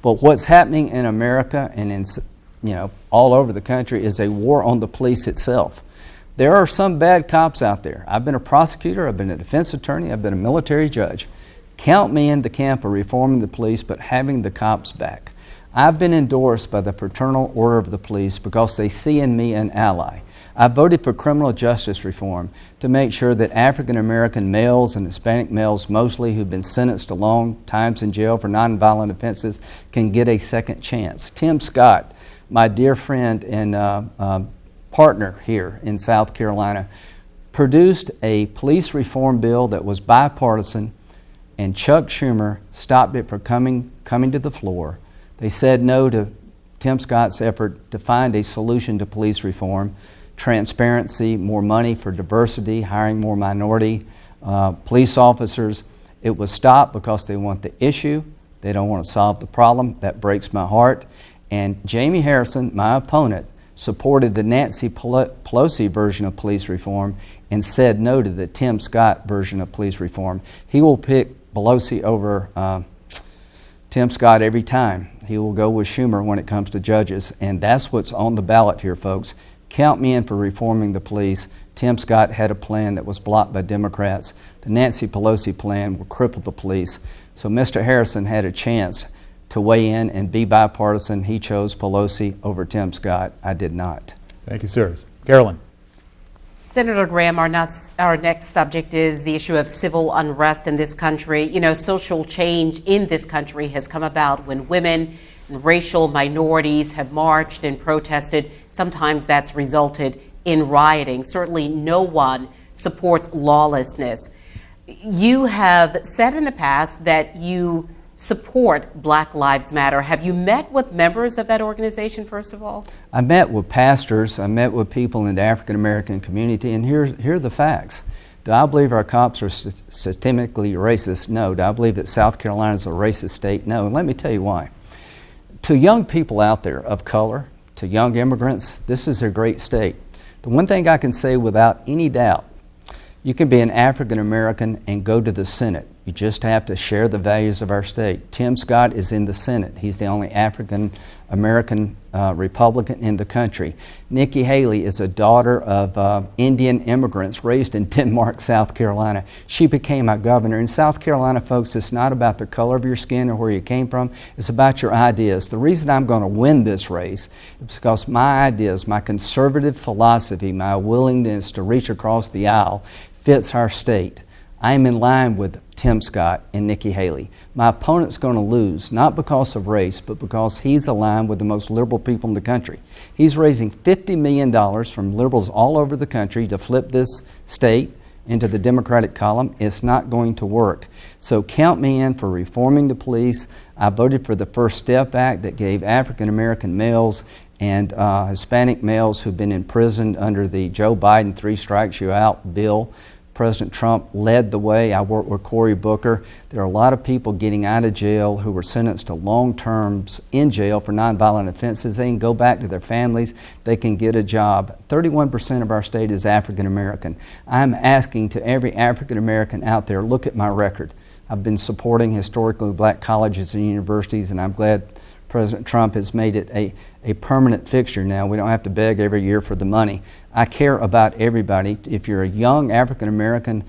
But what's happening in America and in all over the country is a war on the police itself. There are some bad cops out there. I've been a prosecutor, I've been a defense attorney, I've been a military judge. Count me in the camp of reforming the police but having the cops back. I've been endorsed by the Fraternal Order of the Police because they see in me an ally. I voted for criminal justice reform to make sure that African American males and Hispanic males mostly who've been sentenced to long times in jail for nonviolent offenses can get a second chance. Tim Scott, my dear friend and partner here in South Carolina, produced a police reform bill that was bipartisan, and Chuck Schumer stopped it from coming to the floor. They said no to Tim Scott's effort to find a solution to police reform, transparency, more money for diversity, hiring more minority police officers. It was stopped because they want the issue. They don't want to solve the problem. That breaks my heart. And Jaime Harrison, my opponent, supported the Nancy Pelosi version of police reform and said no to the Tim Scott version of police reform. He will pick Pelosi over Tim Scott every time. He will go with Schumer when it comes to judges, and that's what's on the ballot here, folks. Count me in for reforming the police. Tim Scott had a plan that was blocked by Democrats. The Nancy Pelosi plan will cripple the police. So Mr. Harrison had a chance to weigh in and be bipartisan. He chose Pelosi over Tim Scott. I did not. Thank you, sir. Carolyn. Senator Graham, our next subject is the issue of civil unrest in this country. You know, social change in this country has come about when women and racial minorities have marched and protested. Sometimes that's resulted in rioting. Certainly no one supports lawlessness. You have said in the past that you support Black Lives Matter. Have you met with members of that organization, first of all? I met with pastors. I met with people in the African American community, and here are the facts. Do I believe our cops are systemically racist? No. Do I believe that South Carolina is a racist state? No. And let me tell you why. To young people out there of color, to young immigrants, this is a great state. The one thing I can say without any doubt, you can be an African American and go to the Senate. You just have to share the values of our state. Tim Scott is in the Senate. He's the only African American Republican in the country. Nikki Haley is a daughter of Indian immigrants raised in Denmark, South Carolina. She became our governor. In South Carolina, folks, it's not about the color of your skin or where you came from. It's about your ideas. The reason I'm going to win this race is because my ideas, my conservative philosophy, my willingness to reach across the aisle fits our state. I am in line with Tim Scott and Nikki Haley. My opponent's going to lose, not because of race, but because he's aligned with the most liberal people in the country. He's raising $50 million from liberals all over the country to flip this state into the Democratic column. It's not going to work. So count me in for reforming the police. I voted for the First Step Act that gave African American males and Hispanic males who've been imprisoned under the Joe Biden Three Strikes You Out bill. President Trump led the way. I worked with Cory Booker. There are a lot of people getting out of jail who were sentenced to long terms in jail for nonviolent offenses. They can go back to their families. They can get a job. 31% of our state is African American. I'm asking to every African American out there, look at my record. I've been supporting historically black colleges and universities, and I'm glad President Trump has made it a permanent fixture now. We don't have to beg every year for the money. I care about everybody. If you're a young African American,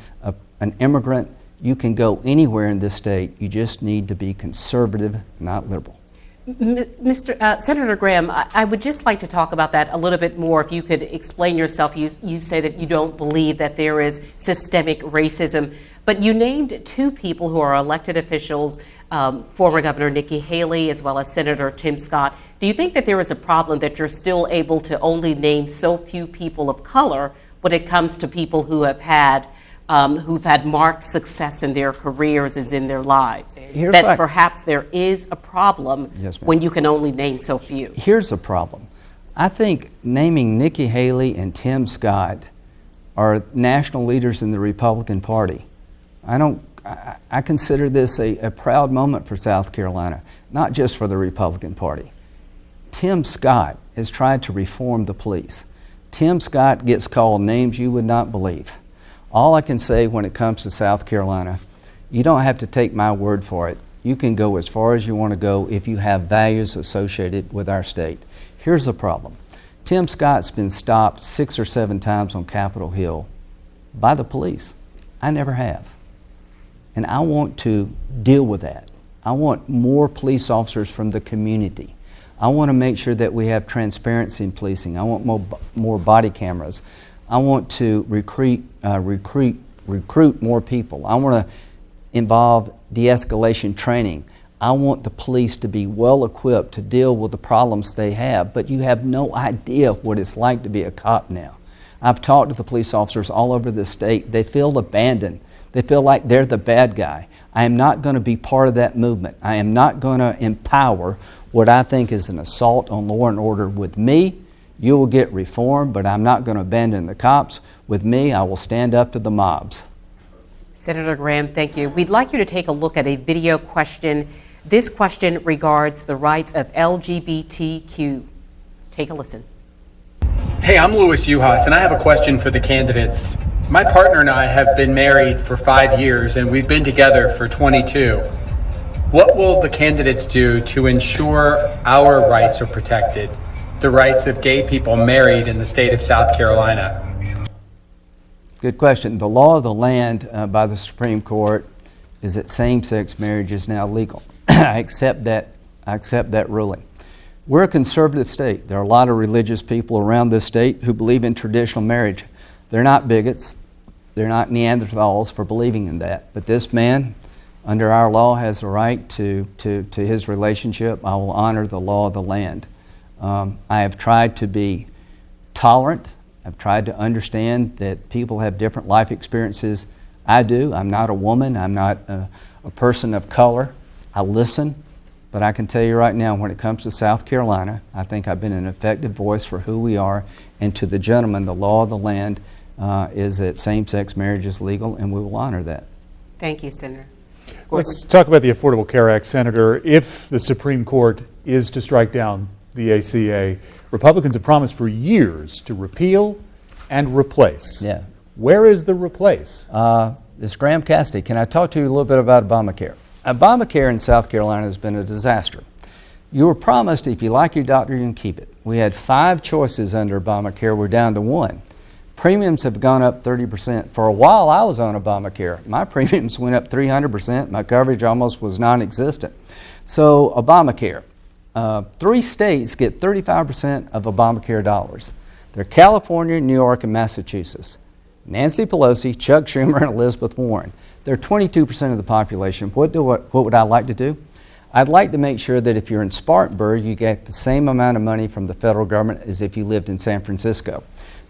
an immigrant, you can go anywhere in this state. You just need to be conservative, not liberal. Senator Graham, I would just like to talk about that a little bit more. If you could explain yourself, you say that you don't believe that there is systemic racism, but you named two people who are elected officials, former Governor Nikki Haley as well as Senator Tim Scott. Do you think that there is a problem that you're still able to only name so few people of color when it comes to people who have had who've had marked success in their careers and in their lives, perhaps there is a problem when you can only name so few. Here's a problem. I think naming Nikki Haley and Tim Scott are national leaders in the Republican Party. I consider this a proud moment for South Carolina, not just for the Republican Party. Tim Scott has tried to reform the police. Tim Scott gets called names you would not believe. All I can say when it comes to South Carolina, you don't have to take my word for it. You can go as far as you want to go if you have values associated with our state. Here's the problem. Tim Scott's been stopped 6 or 7 times on Capitol Hill by the police. I never have. And I want to deal with that. I want more police officers from the community. I want to make sure that we have transparency in policing. I want more body cameras. I want to recruit more people. I want to involve de-escalation training. I want the police to be well equipped to deal with the problems they have, but you have no idea what it's like to be a cop now. I've talked to the police officers all over the state. They feel abandoned. They feel like they're the bad guy. I am not going to be part of that movement. I am not going to empower what I think is an assault on law and order. With me, you will get reform, but I'm not going to abandon the cops. With me, I will stand up to the mobs. Senator Graham, thank you. We'd like you to take a look at a video question. This question regards the rights of LGBTQ. Take a listen. Hey, I'm Louis Uhas, and I have a question for the candidates. My partner and I have been married for 5 years, and we've been together for 22. What will the candidates do to ensure our rights are protected, the rights of gay people married in the state of South Carolina? Good question. The law of the land by the Supreme Court is that same-sex marriage is now legal. I accept that ruling. We're a conservative state. There are a lot of religious people around this state who believe in traditional marriage. They're not bigots. They're not Neanderthals for believing in that. But this man, under our law, has a right to his relationship. I will honor the law of the land. I have tried to be tolerant. I've tried to understand that people have different life experiences. I do. I'm not a woman. I'm not a person of color. I listen. But I can tell you right now, when it comes to South Carolina, I think I've been an effective voice for who we are. And to the gentleman, the law of the land is that same-sex marriage is legal, and we will honor that. Thank you, Senator. Let's talk about the Affordable Care Act, Senator. If the Supreme Court is to strike down the ACA, Republicans have promised for years to repeal and replace. Yeah. Where is the replace? Ms. Graham Cassidy, can I talk to you a little bit about Obamacare? Obamacare in South Carolina has been a disaster. You were promised if you like your doctor, you can keep it. We had 5 choices under Obamacare. We're down to 1. Premiums have gone up 30%. For a while I was on Obamacare. My premiums went up 300%. My coverage almost was non-existent. So Obamacare. 3 states get 35% of Obamacare dollars. They're California, New York, and Massachusetts. Nancy Pelosi, Chuck Schumer, and Elizabeth Warren. They're 22% of the population. What would I like to do? I'd like to make sure that if you're in Spartanburg, you get the same amount of money from the federal government as if you lived in San Francisco.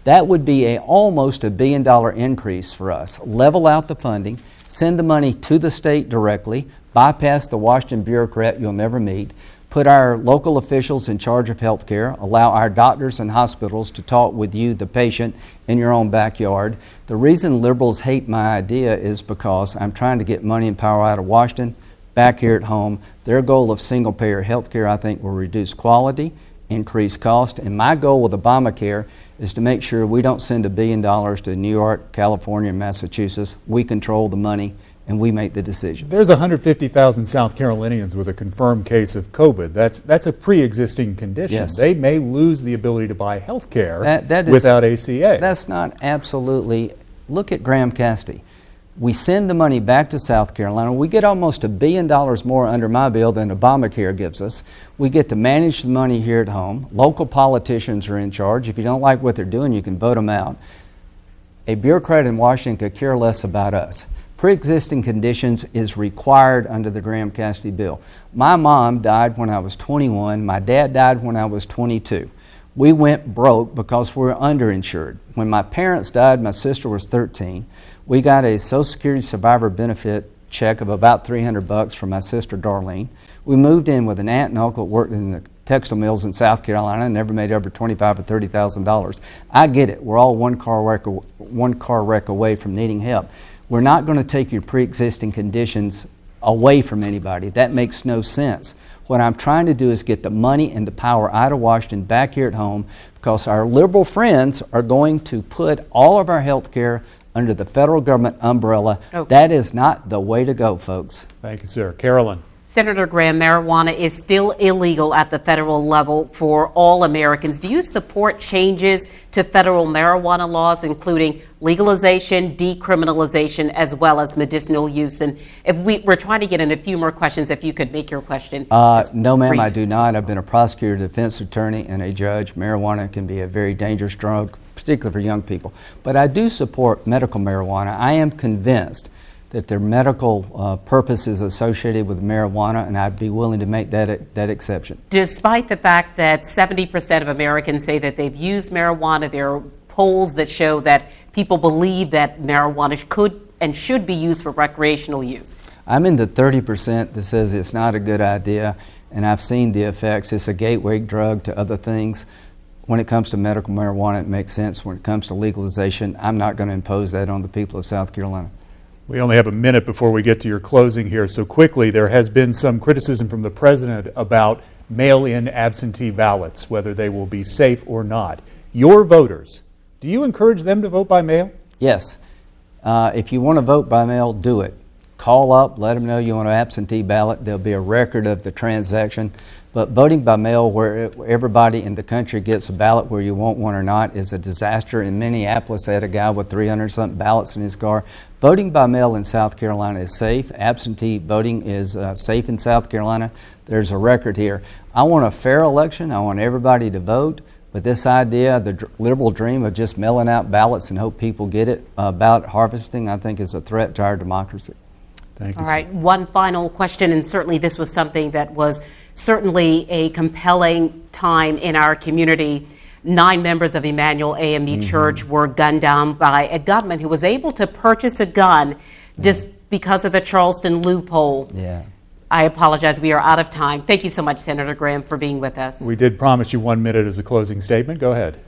That would be almost $1 billion increase for us. Level out the funding, send the money to the state directly, bypass the Washington bureaucrat you'll never meet, put our local officials in charge of health care, allow our doctors and hospitals to talk with you, the patient, in your own backyard. The reason liberals hate my idea is because I'm trying to get money and power out of Washington, back here at home. Their goal of single-payer health care, I think, will reduce quality, increase cost, and my goal with Obamacare is to make sure we don't send $1 billion to New York, California, and Massachusetts. We control the money, and we make the decisions. There's 150,000 South Carolinians with a confirmed case of COVID. That's a pre-existing condition. Yes. They may lose the ability to buy health care without ACA. That's not absolutely. Look at Graham Cassidy. We send the money back to South Carolina. We get almost $1 billion more under my bill than Obamacare gives us. We get to manage the money here at home. Local politicians are in charge. If you don't like what they're doing, you can vote them out. A bureaucrat in Washington could care less about us. Pre-existing conditions is required under the Graham Cassidy bill. My mom died when I was 21. My dad died when I was 22. We went broke because we're underinsured. When my parents died, my sister was 13. We got a Social Security survivor benefit check of about $300 from my sister Darlene. We moved in with an aunt and uncle that worked in the textile mills in South Carolina and never made over $25,000 or $30,000. I get it. We're all one car wreck away from needing help. We're not going to take your pre-existing conditions away from anybody. That makes no sense. What I'm trying to do is get the money and the power out of Washington back here at home, because our liberal friends are going to put all of our health care under the federal government umbrella. Okay. That is not the way to go, folks. Thank you, sir. Carolyn. Senator Graham, marijuana is still illegal at the federal level for all Americans. Do you support changes to federal marijuana laws, including legalization, decriminalization, as well as medicinal use? And if we're trying to get in a few more questions, if you could make your question. No, ma'am, I do not. I've been a prosecutor, defense attorney, and a judge. Marijuana can be a very dangerous drug, particularly for young people. But I do support medical marijuana. I am convinced that their medical purpose is associated with marijuana, and I'd be willing to make that exception. Despite the fact that 70% of Americans say that they've used marijuana, there are polls that show that people believe that marijuana could and should be used for recreational use. I'm in the 30% that says it's not a good idea, and I've seen the effects. It's a gateway drug to other things. When it comes to medical marijuana, it makes sense. When it comes to legalization, I'm not going to impose that on the people of South Carolina. We only have a minute before we get to your closing here, so quickly, there has been some criticism from the president about mail-in absentee ballots, whether they will be safe or not. Your voters, do you encourage them to vote by mail? Yes. If you want to vote by mail, do it. Call up, let them know you want an absentee ballot. There'll be a record of the transaction. But voting by mail, where everybody in the country gets a ballot where you want one or not, is a disaster. In Minneapolis, they had a guy with 300-something ballots in his car. Voting by mail in South Carolina is safe. Absentee voting is safe in South Carolina. There's a record here. I want a fair election. I want everybody to vote. But this idea, the liberal dream of just mailing out ballots and hope people get it, ballot harvesting, I think is a threat to our democracy. Thank you. All right, one final question, and certainly this was something that was certainly a compelling time in our community. 9 members of Emmanuel AME Church were gunned down by a gunman who was able to purchase a gun just because of the Charleston loophole. Yeah. I apologize, we are out of time. Thank you so much, Senator Graham, for being with us. We did promise you 1 minute as a closing statement. Go ahead.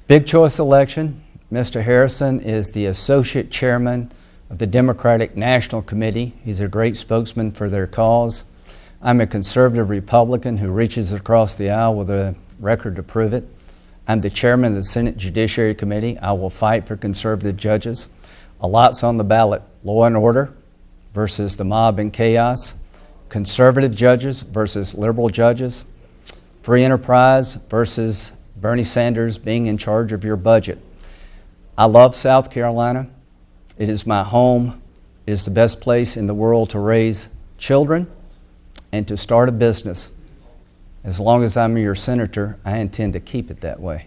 Big choice election. Mr. Harrison is the associate chairman of the Democratic National Committee. He's a great spokesman for their cause. I'm a conservative Republican who reaches across the aisle with a record to prove it. I'm the chairman of the Senate Judiciary Committee. I will fight for conservative judges. A lot's on the ballot: law and order versus the mob and chaos, conservative judges versus liberal judges, free enterprise versus Bernie Sanders being in charge of your budget. I love South Carolina. It is my home. It is the best place in the world to raise children and to start a business. As long as I'm your senator, I intend to keep it that way.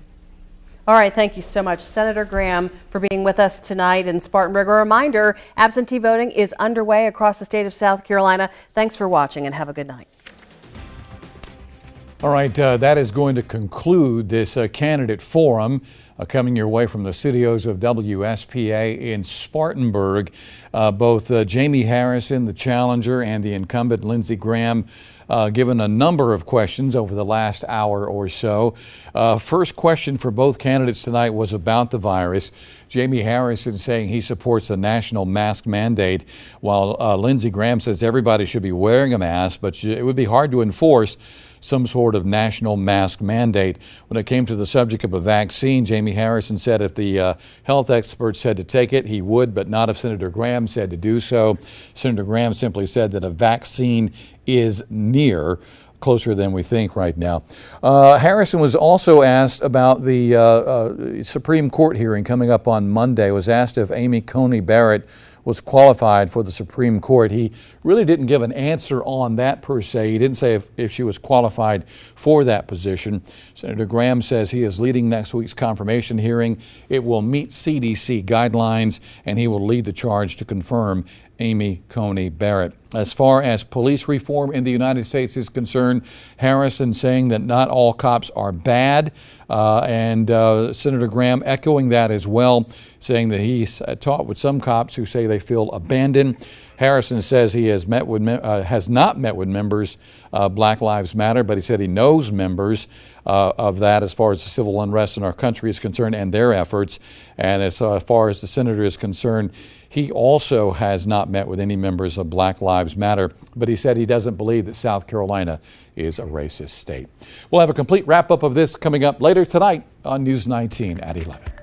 All right, thank you so much, Senator Graham, for being with us tonight in Spartanburg. A reminder, absentee voting is underway across the state of South Carolina. Thanks for watching and have a good night. All right, that is going to conclude this candidate forum coming your way from the studios of WSPA in Spartanburg. Both Jaime Harrison, the challenger, and the incumbent Lindsey Graham given a number of questions over the last hour or so. First question for both candidates tonight was about the virus. Jaime Harrison saying he supports a national mask mandate, while Lindsey Graham says everybody should be wearing a mask, but it would be hard to enforce some sort of national mask mandate. When it came to the subject of a vaccine, Jaime Harrison said if the health experts said to take it, he would, but not if Senator Graham said to do so. Senator Graham simply said that a vaccine is near, closer than we think right now. Harrison was also asked about the Supreme Court hearing coming up on Monday, was asked if Amy Coney Barrett was qualified for the Supreme Court. He really didn't give an answer on that per se. He didn't say if she was qualified for that position. Senator Graham says he is leading next week's confirmation hearing. It will meet CDC guidelines, and he will lead the charge to confirm Amy Coney Barrett. As far as police reform in the United States is concerned, Harrison saying that not all cops are bad, and Senator Graham echoing that as well, saying that he's talked with some cops who say they feel abandoned. Harrison says he has not met with members of Black Lives Matter, but he said he knows members of that as far as the civil unrest in our country is concerned and their efforts. And as far as the senator is concerned, he also has not met with any members of Black Lives Matter, but he said he doesn't believe that South Carolina is a racist state. We'll have a complete wrap-up of this coming up later tonight on News 19 at 11.